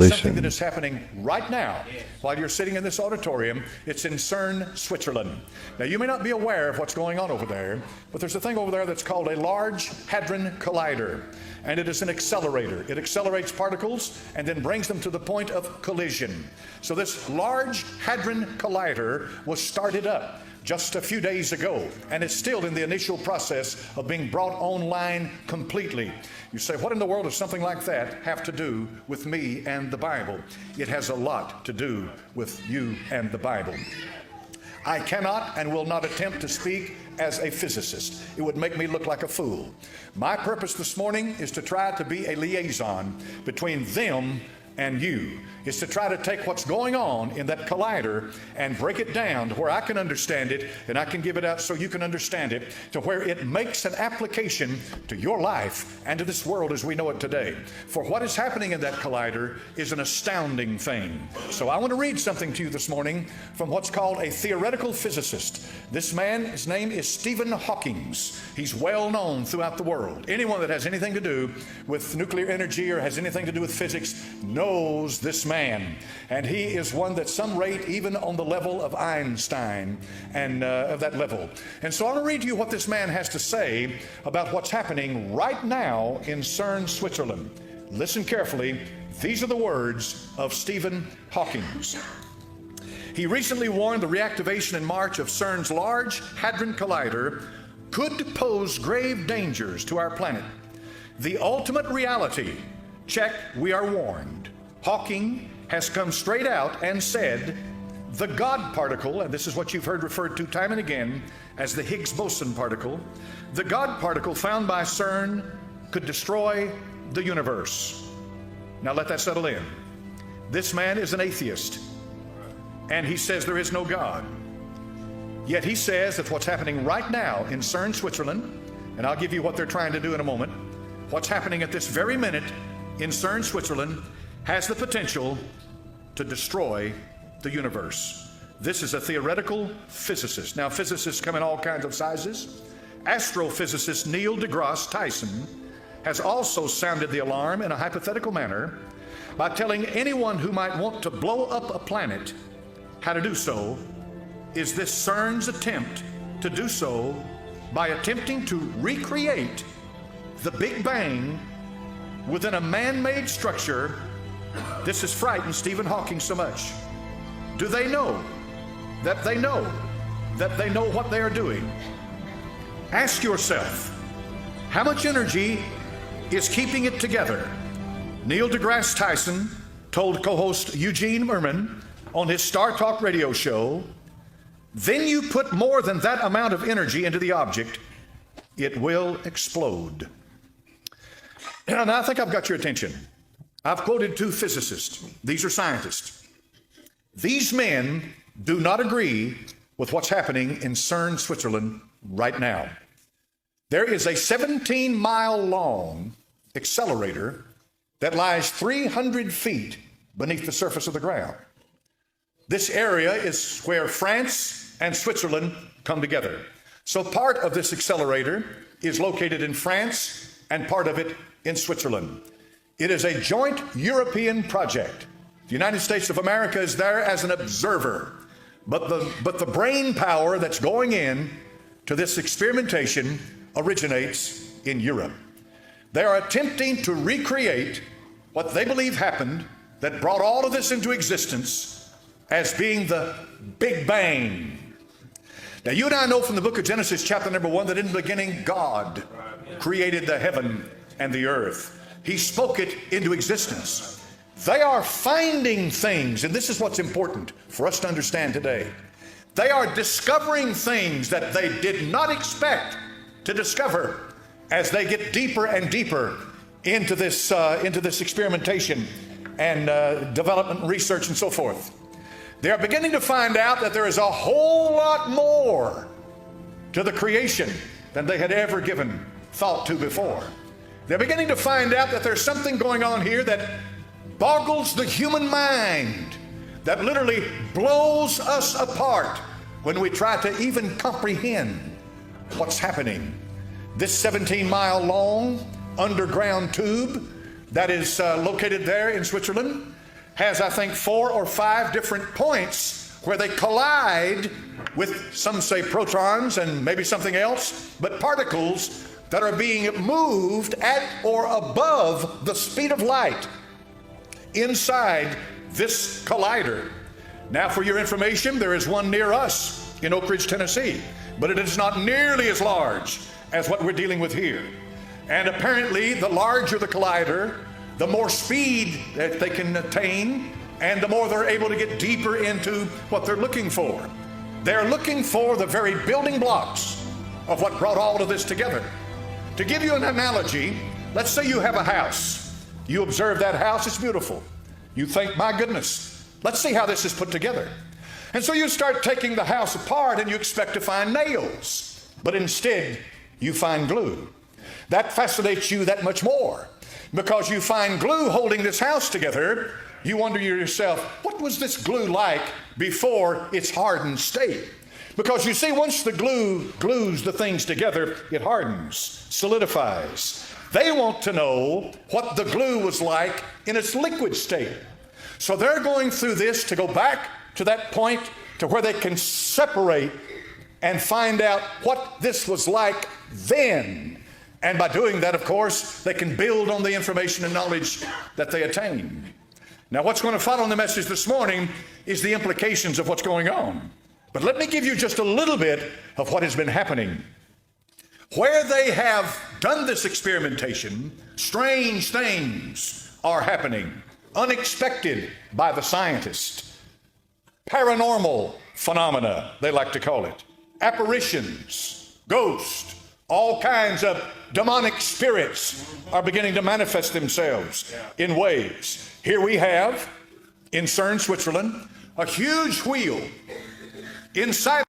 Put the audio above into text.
something that is happening right now while you're sitting in this auditorium. It's in CERN, Switzerland. Now, you may not be aware of what's going on over there, but there's a thing over there that's called a Large Hadron Collider, and it is an accelerator. It accelerates particles and then brings them to the point of collision. So this Large Hadron Collider was started up just a few days ago, and it's still in the initial process of being brought online completely. You say, what in the world does something like that have to do with me and the Bible? It has a lot to do with you and the Bible. I cannot and will not attempt to speak as a physicist. It would make me look like a fool. My purpose this morning is to try to be a liaison between them and you, is to try to take what's going on in that collider and break it down to where I can understand it, and I can give it out so you can understand it, to where it makes an application to your life and to this world as we know it today. For what is happening in that collider is an astounding thing. So I want to read something to you this morning from what's called a theoretical physicist. This man, his name is Stephen Hawking. He's well known throughout the world. Anyone that has anything to do with nuclear energy or has anything to do with physics knows this man, and he is one that some rate even on the level of Einstein and of that level. And so I want to read to you what this man has to say about what's happening right now in CERN, Switzerland. Listen carefully. These are the words of Stephen Hawking. He recently warned the reactivation in March of CERN's Large Hadron Collider could pose grave dangers to our planet. The ultimate reality, check, we are warned. Hawking has come straight out and said the God particle, and this is what you've heard referred to time and again as the Higgs boson particle, the God particle found by CERN could destroy the universe. Now let that settle in. This man is an atheist, and he says there is no God. Yet he says that what's happening right now in CERN, Switzerland, and I'll give you what they're trying to do in a moment, what's happening at this very minute in CERN, Switzerland, has the potential to destroy the universe. This is a theoretical physicist. Now, physicists come in all kinds of sizes. Astrophysicist Neil deGrasse Tyson has also sounded the alarm in a hypothetical manner by telling anyone who might want to blow up a planet how to do so. Is this CERN's attempt to do so by attempting to recreate the Big Bang within a man-made structure? This has frightened Stephen Hawking so much. Do they know that they know that they know what they are doing? Ask yourself, how much energy is keeping it together? Neil deGrasse Tyson told co-host Eugene Merman on his Star Talk radio show, then you put more than that amount of energy into the object, it will explode. Now, I think I've got your attention. I've quoted two physicists. These are scientists. These men do not agree with what's happening in CERN, Switzerland right now. There is a 17-mile-long accelerator that lies 300 feet beneath the surface of the ground. This area is where France and Switzerland come together. So part of this accelerator is located in France and part of it in Switzerland. It is a joint European project. The United States of America is there as an observer, but the brain power that's going in to this experimentation originates in Europe. They are attempting to recreate what they believe happened that brought all of this into existence as being the Big Bang. Now, you and I know from the book of Genesis, chapter number 1, that in the beginning, God created the heaven and the earth. He spoke it into existence. They are finding things, and this is what's important for us to understand today. They are discovering things that they did not expect to discover as they get deeper and deeper into this experimentation and development and research and so forth. They are beginning to find out that there is a whole lot more to the creation than they had ever given thought to before. They're beginning to find out that there's something going on here that boggles the human mind, that literally blows us apart when we try to even comprehend what's happening. This 17-mile long underground tube that is located there in Switzerland has, I think, 4 or 5 different points where they collide with, some say protons and maybe something else, but particles that are being moved at or above the speed of light inside this collider. Now, for your information, there is one near us in Oak Ridge, Tennessee, but it is not nearly as large as what we're dealing with here. And apparently, the larger the collider, the more speed that they can attain, and the more they're able to get deeper into what they're looking for. They're looking for the very building blocks of what brought all of this together. To give you an analogy, let's say you have a house. You observe that house, it's beautiful. You think, my goodness, let's see how this is put together. And so you start taking the house apart and you expect to find nails, but instead you find glue. That fascinates you that much more because you find glue holding this house together. You wonder to yourself, what was this glue like before its hardened state? Because you see, once the glue glues the things together, it hardens, solidifies. They want to know what the glue was like in its liquid state. So they're going through this to go back to that point to where they can separate and find out what this was like then. And by doing that, of course, they can build on the information and knowledge that they attained. Now, what's going to follow in the message this morning is the implications of what's going on. But let me give you just a little bit of what has been happening. Where they have done this experimentation, strange things are happening, unexpected by the scientists. Paranormal phenomena, they like to call it. Apparitions, ghosts, all kinds of demonic spirits are beginning to manifest themselves in ways. Here we have, in CERN, Switzerland, a huge wheel. Inside